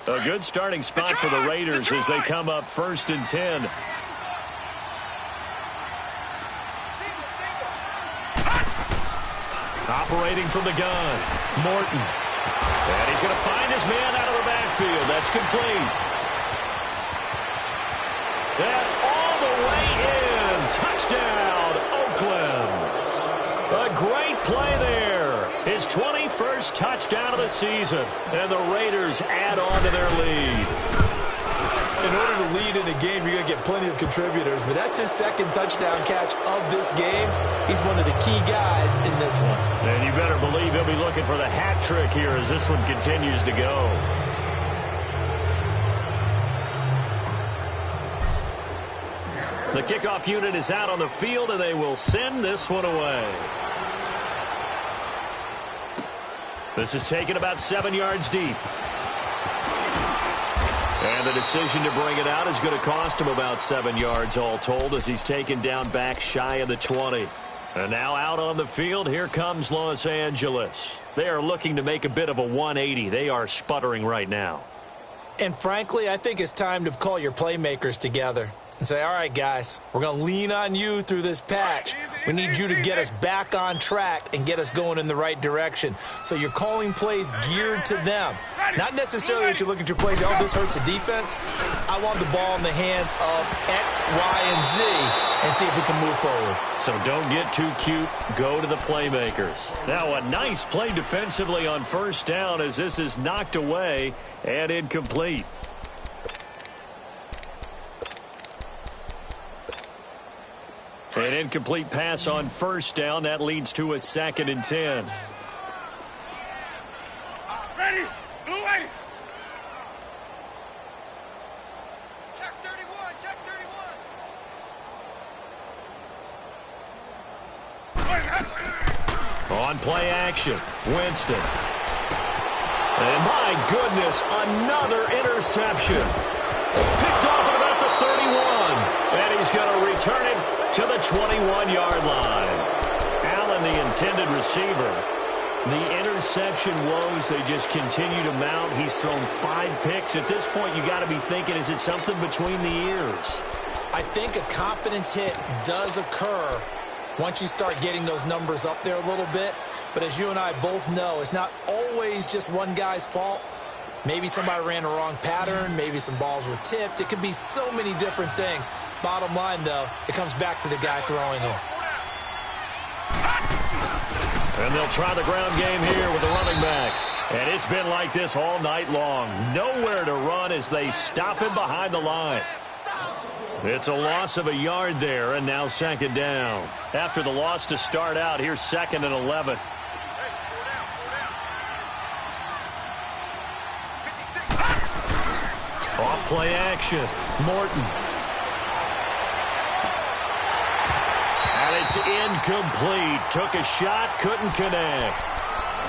A good starting spot for the Raiders as they come up 1st and 10. Operating from the gun, Morton. And he's going to find his man out of the backfield. That's complete. And all the way in. Touchdown, Oakland. A great play there. His 21st touchdown of the season. And the Raiders add on to their lead. In order to lead in a game, you're going to get plenty of contributors. But that's his 2nd touchdown catch of this game. He's one of the key guys in this one. And you better believe he'll be looking for the hat trick here as this one continues to go. The kickoff unit is out on the field, and they will send this one away. This is taken about 7 yards deep. And the decision to bring it out is going to cost him about 7 yards all told as he's taken down back shy of the 20. And now out on the field, here comes Los Angeles. They are looking to make a bit of a 180. They are sputtering right now. And frankly, I think it's time to call your playmakers together and say, all right, guys, we're going to lean on you through this patch. We need you to get us back on track and get us going in the right direction. So you're calling plays geared to them. Not necessarily that you look at your plays, oh, this hurts the defense. I want the ball in the hands of X, Y, and Z and see if we can move forward. So don't get too cute. Go to the playmakers. Now a nice play defensively on 1st down as this is knocked away and incomplete. An incomplete pass on 1st down. That leads to a 2nd and 10. Ready? Blue lady. Check 31. Check 31. On play action, Winston. And my goodness, another interception. Picked off at about the 31. And he's going to return it to the 21-yard line. Allen, the intended receiver. The interception woes, they just continue to mount. He's thrown 5 picks. At this point, you got to be thinking, is it something between the ears? I think a confidence hit does occur once you start getting those numbers up there a little bit. But as you and I both know, it's not always just one guy's fault. Maybe somebody ran a wrong pattern. Maybe some balls were tipped. It could be so many different things. Bottom line, though, it comes back to the guy throwing it. And they'll try the ground game here with the running back. And it's been like this all night long. Nowhere to run as they stop him behind the line. It's a loss of a yard there, and now 2nd down. After the loss to start out, here's 2nd and 11. Off play action. Morton. And it's incomplete. Took a shot, couldn't connect.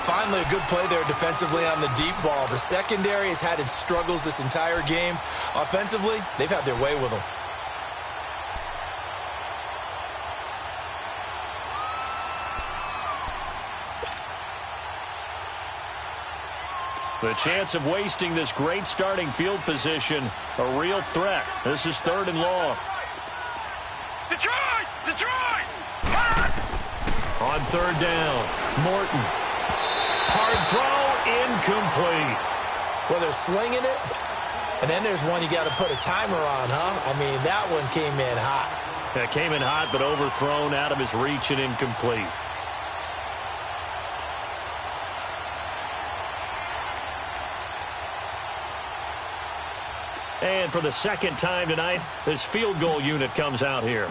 Finally, a good play there defensively on the deep ball. The secondary has had its struggles this entire game. Offensively, they've had their way with them. The chance of wasting this great starting field position, a real threat. This is 3rd and long. Detroit! Detroit! On 3rd down, Morton. Hard throw, incomplete. Well, they're slinging it, and then there's one you got to put a timer on, huh? I mean, that one came in hot. It came in hot, but overthrown, out of his reach, and incomplete. And for the second time tonight, this field goal unit comes out here.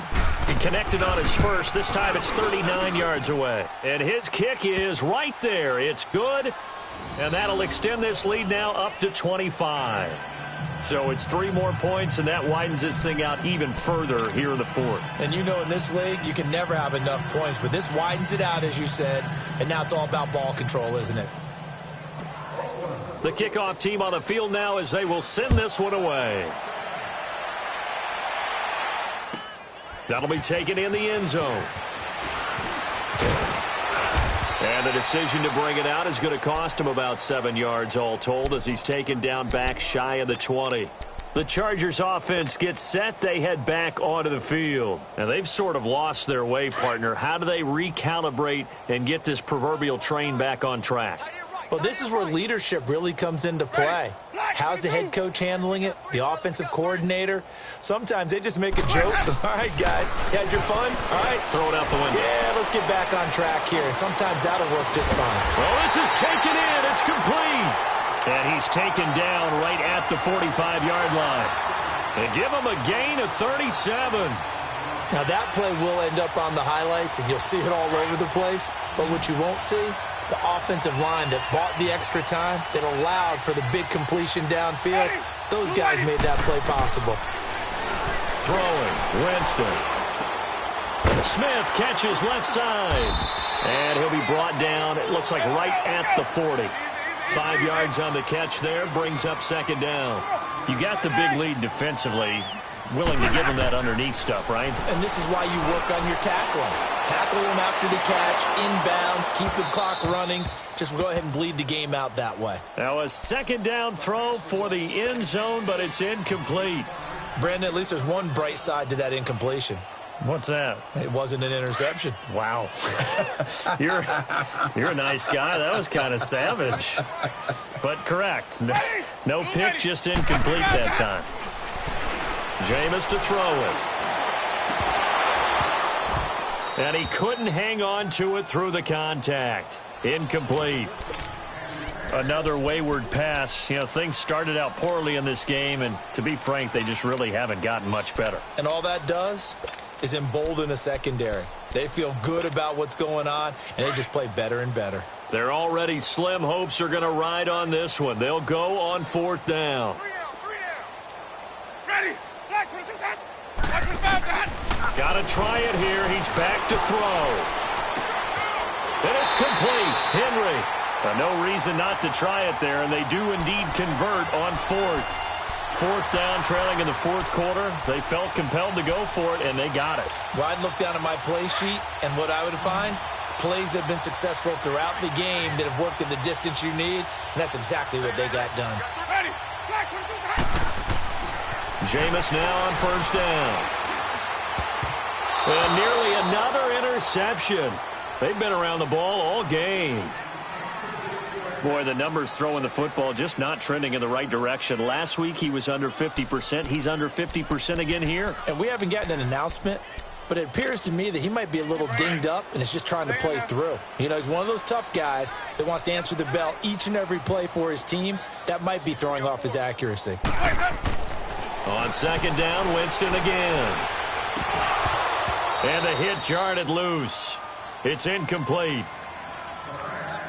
He connected on his first. This time it's 39 yards away. And his kick is right there. It's good. And that'll extend this lead now up to 25. So it's 3 more points, and that widens this thing out even further here in the 4th. And you know in this league, you can never have enough points. But this widens it out, as you said. And now it's all about ball control, isn't it? The kickoff team on the field now as they will send this one away. That'll be taken in the end zone. And the decision to bring it out is going to cost him about 7 yards all told as he's taken down back shy of the 20. The Chargers offense gets set. They head back onto the field. And they've sort of lost their way, partner. How do they recalibrate and get this proverbial train back on track? Well, this is where leadership really comes into play. How's the head coach handling it? The offensive coordinator? Sometimes they just make a joke. All right, guys, you had your fun? All right. Throw it out the window. Yeah, let's get back on track here. And sometimes that'll work just fine. Well, this is taken in. It's complete. And he's taken down right at the 45-yard line. They give him a gain of 37. Now, that play will end up on the highlights, and you'll see it all over the place. But what you won't see, the offensive line that bought the extra time, that allowed for the big completion downfield, those guys made that play possible. Throwing, Winston. Smith catches left side. And he'll be brought down, it looks like right at the 40. 5 yards on the catch there, brings up 2nd down. You got the big lead defensively. Willing to give him that underneath stuff, right? And this is why you work on your tackling. Tackle him after the catch, inbounds, keep the clock running. Just go ahead and bleed the game out that way. Now a 2nd down throw for the end zone, but it's incomplete. Brandon, at least there's one bright side to that incompletion. What's that? It wasn't an interception. Wow. You're a nice guy. That was kind of savage. But correct. No pick, just incomplete that time. Jameis to throw it. And he couldn't hang on to it through the contact. Incomplete. Another wayward pass. You know, things started out poorly in this game, and to be frank, they just really haven't gotten much better. And all that does is embolden a secondary. They feel good about what's going on, and they just play better and better. Their already slim hopes are going to ride on this one. They'll go on 4th down. 3 down. Ready. Got to try it here. He's back to throw. And it's complete. Henry. No reason not to try it there, and they do indeed convert on 4th. 4th down, trailing in the 4th quarter. They felt compelled to go for it, and they got it. Well, I'd look down at my play sheet, and what I would find, plays have been successful throughout the game that have worked in the distance you need, and that's exactly what they got done. Ready. Jameis now on 1st down. And nearly another interception. They've been around the ball all game. Boy, the numbers throwing the football just not trending in the right direction. Last week he was under 50%. He's under 50% again here. And we haven't gotten an announcement, but it appears to me that he might be a little dinged up and is just trying to play through. You know, he's one of those tough guys that wants to answer the bell each and every play for his team. That might be throwing off his accuracy. On 2nd down, Winston again. And the hit jarred it loose. It's incomplete.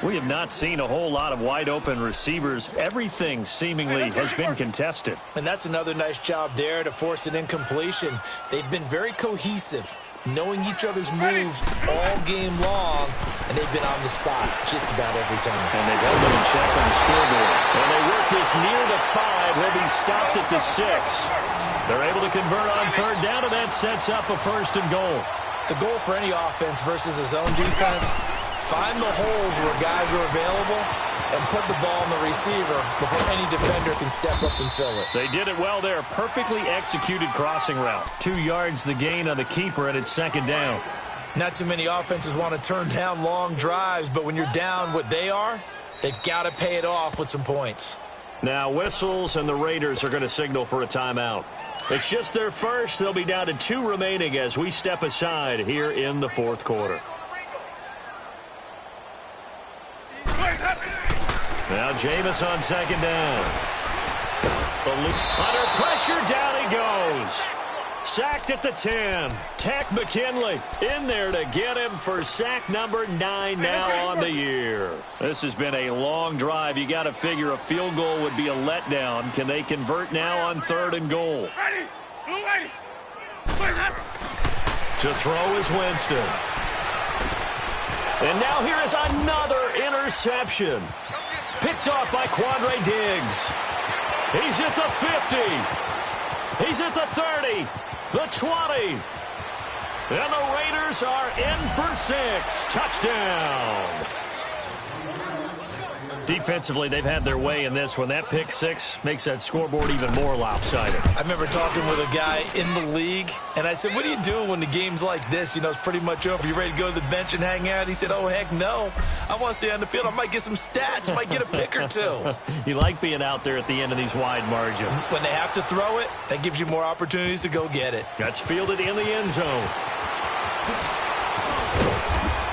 We have not seen a whole lot of wide-open receivers. Everything seemingly has been contested. And that's another nice job there to force an incompletion. They've been very cohesive, knowing each other's moves all game long, and they've been on the spot just about every time. And they've held them in check on the scoreboard. And they work this near the 5. He'll be stopped at the 6. They're able to convert on third down, and that sets up a 1st and goal. The goal for any offense versus his own defense, find the holes where guys are available and put the ball in the receiver before any defender can step up and fill it. They did it well there. Perfectly executed crossing route. 2 yards the gain on the keeper, and it's 2nd down. Not too many offenses want to turn down long drives, but when you're down what they are, they've got to pay it off with some points. Now whistles, and the Raiders are going to signal for a timeout. It's just their first. They'll be down to 2 remaining as we step aside here in the 4th quarter. Now Jameis on 2nd down. Under pressure, down he goes. Sacked at the 10. Tech McKinley in there to get him for sack number 9 now on the year. This has been a long drive. You got to figure a field goal would be a letdown. Can they convert now on 3rd and goal? To throw is Winston. And now here is another interception. Picked off by Quandre Diggs. He's at the 50. He's at the 30. The 20. And the Raiders are in for 6. Touchdown. Defensively, they've had their way in this one. That pick 6 makes that scoreboard even more lopsided. I remember talking with a guy in the league, and I said, what do you do when the game's like this? You know, it's pretty much over. You ready to go to the bench and hang out? He said, oh, heck no. I want to stay on the field. I might get some stats. I might get a pick or 2. You like being out there at the end of these wide margins. When they have to throw it, that gives you more opportunities to go get it. That's fielded in the end zone.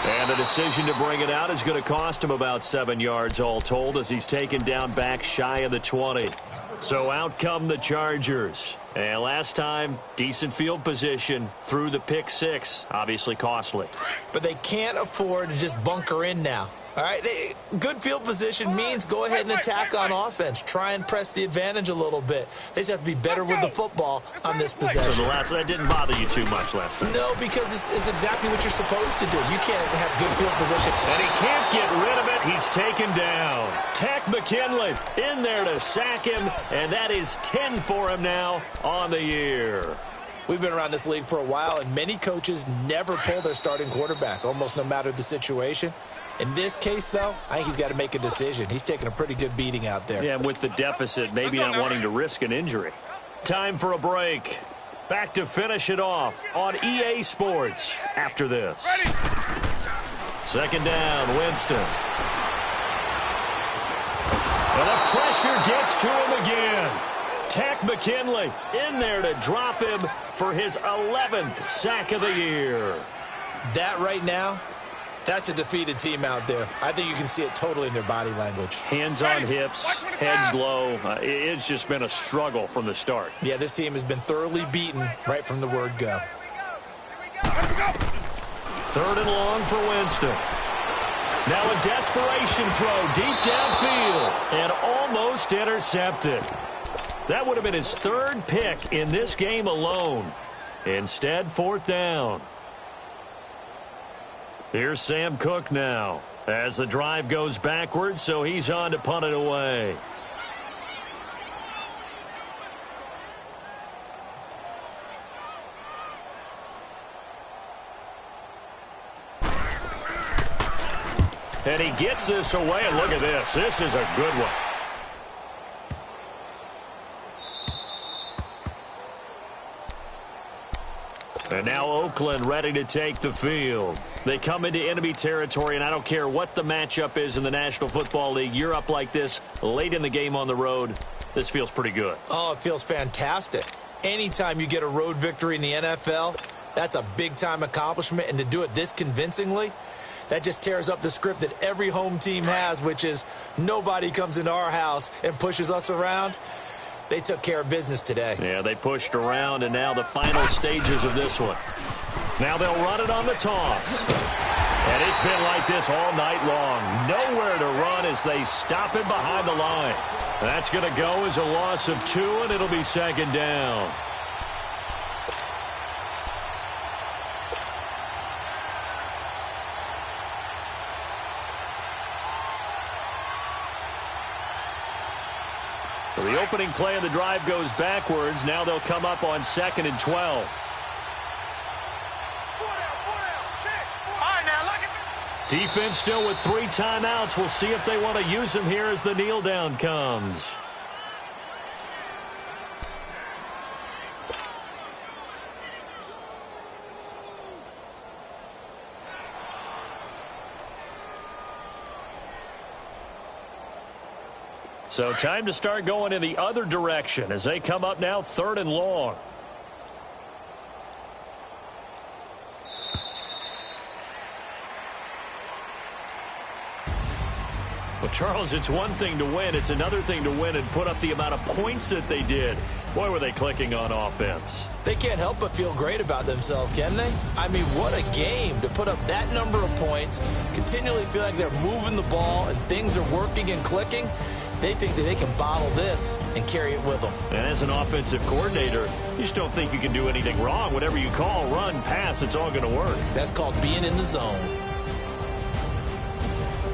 And the decision to bring it out is going to cost him about 7 yards all told as he's taken down back shy of the 20. So out come the Chargers. And last time, decent field position through the pick 6. Obviously costly. But they can't afford to just bunker in now. All right, good field position means go ahead and attack on offense. Try and press the advantage a little bit. They just have to be better with the football on this possession. So that didn't bother you too much last time? No, because it's exactly what you're supposed to do. You can't have good field position. And he can't get rid of it. He's taken down. Tech McKinley in there to sack him, and that is 10 for him now on the year. We've been around this league for a while, and many coaches never pull their starting quarterback, almost no matter the situation. In this case, though, I think he's got to make a decision. He's taking a pretty good beating out there. Yeah, with the deficit, maybe not wanting to risk an injury. Time for a break. Back to finish it off on EA Sports after this. 2nd down, Winston. And the pressure gets to him again. Tech McKinley in there to drop him for his 11th sack of the year. That right now, that's a defeated team out there. I think you can see it totally in their body language. Hands on hips, heads low. It's just been a struggle from the start. Yeah, this team has been thoroughly beaten right from the word go. 3rd and long for Winston. Now a desperation throw deep downfield and almost intercepted. That would have been his 3rd pick in this game alone. Instead, 4th down. Here's Sam Cook now as the drive goes backwards, so he's on to punt it away. And he gets this away, and look at this. This is a good one. And now Oakland ready to take the field. They come into enemy territory, and I don't care what the matchup is in the National Football League. You're up like this late in the game on the road. This feels pretty good. Oh, it feels fantastic. Anytime you get a road victory in the NFL, that's a big-time accomplishment. And to do it this convincingly, that just tears up the script that every home team has, which is nobody comes into our house and pushes us around. They took care of business today. Yeah, they pushed around, and now the final stages of this one. Now they'll run it on the toss. And it's been like this all night long. Nowhere to run as they stop him behind the line. That's going to go as a loss of 2, and it'll be second down. So the opening play of the drive goes backwards. Now they'll come up on 2nd and 12. Defense still with 3 timeouts. We'll see if they want to use them here as the kneel down comes. So time to start going in the other direction as they come up now 3rd and long. Well, Charles, it's one thing to win. It's another thing to win and put up the amount of points that they did. Boy, were they clicking on offense. They can't help but feel great about themselves, can they? I mean, what a game to put up that number of points, continually feel like they're moving the ball and things are working and clicking. They think that they can bottle this and carry it with them. And as an offensive coordinator, you just don't think you can do anything wrong. Whatever you call, run, pass, it's all going to work. That's called being in the zone.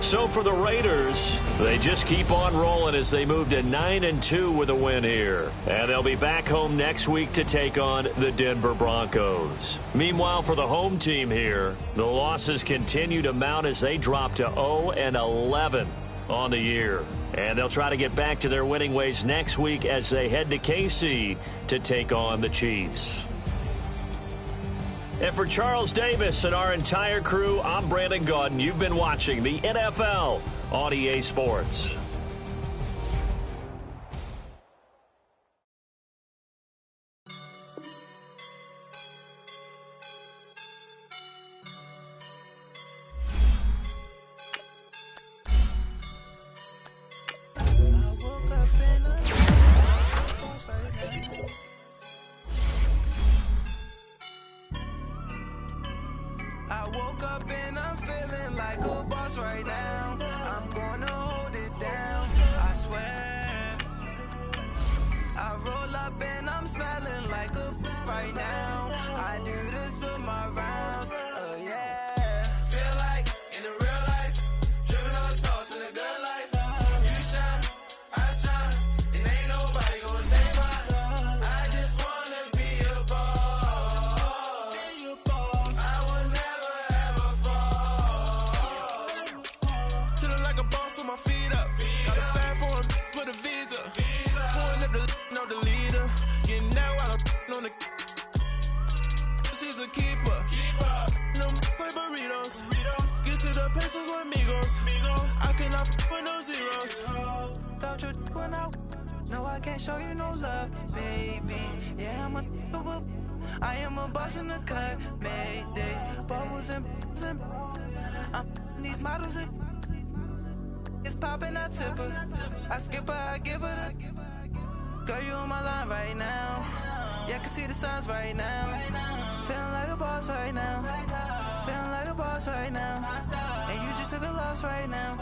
So for the Raiders, they just keep on rolling as they move to 9-2 with a win here. And they'll be back home next week to take on the Denver Broncos. Meanwhile, for the home team here, the losses continue to mount as they drop to 0-11 on the year. And they'll try to get back to their winning ways next week as they head to KC to take on the Chiefs. And for Charles Davis and our entire crew, I'm Brandon Gaudin. You've been watching the NFL on EA Sports. I woke up and I'm feeling like a boss right now. I'm gonna hold it down, I swear. I roll up and I'm smelling like a right now. I do this for my rounds, oh yeah. Feel like in the real life, dripping on sauce in a good life. You shine, I shine, and ain't nobody gonna take mine. I just wanna be a boss. I will never ever fall. Chillin' like a boss with my feet up. Got a bag for him, put a visa. Pulling up the know the leader. Getting that while I'm on the. She's a keeper. No play burritos. Get to the pesos with amigos. I cannot put no zeros. Doubt you run out. No, I can't show you no love, baby. Yeah, I am a boss in the cut. Mayday. Bubbles and these models. It's popping, I tip her. I skip her, I give her the. Girl, you on my line right now. Yeah, I can see the signs right now. Feeling like a boss right now. Feeling like a boss right now. And you just took a loss right now.